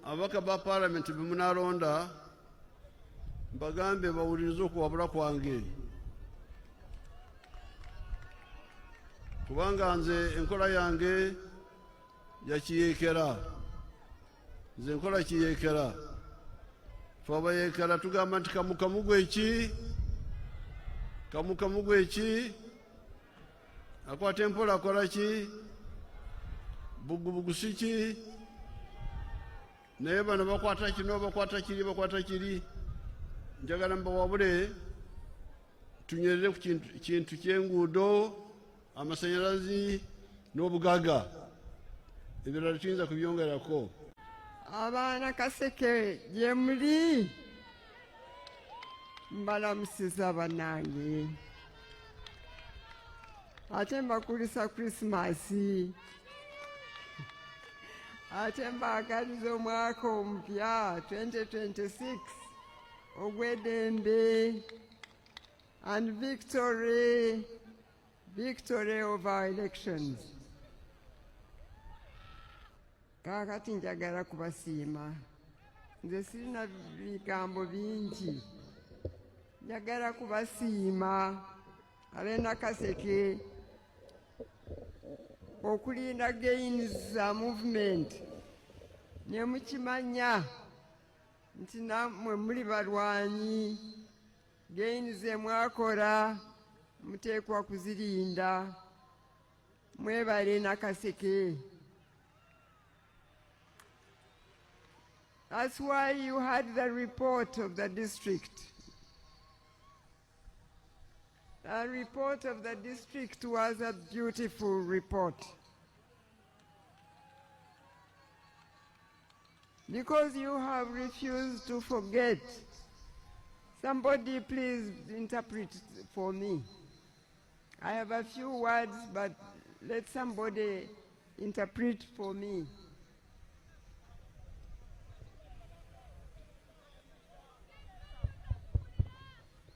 abaka ba parliament bemunalonda mbagambe bawulirize okuwabula kwange kubanga nze enkola yange yakiyekera nze enkola kiyekera twabayekera tugamba nti kamukamugwe eki akwata empola akola ki bugubugu siki naye bano bakwata kino bakwata kiri njagala mbawabule tunyerere ku kintu ky'enguudo amasanyalazi n'obugaga ebirala tuyinza kubyongerako. Abaana Kaseke gye muli mbalamusiza bannange ate mbakulisa Krismasi ate mbagaliza omwaka omupya 2026 ogw'eddembe and victory of our elections. Kakati njagala kubasiima, nze sirina bigambo bingi, njagala kubasiima ab'e Kaseke okulinda gains za movement ne mukimanya nti nammwe muli balwanyi gains ze mwakola muteekwa kuzirinda. Mwebale Nakaseke. That's why you had the report of the district. The report of the district was a beautiful report. Because you have refused to forget. Somebody please interpret for me. I have a few words, but let somebody interpret for me.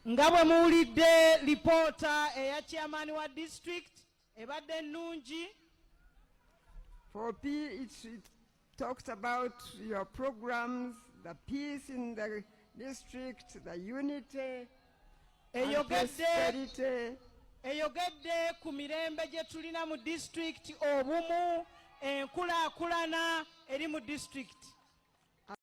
Ngabwe muwulidde reporter eya chairman wa district ebadde nnungi. For P, it talks about your programs, the peace in the district, the unity, and prosperity. Eyogedde ku mirembe gye tulina mu district, obumu, enkulaakulana eri mu district.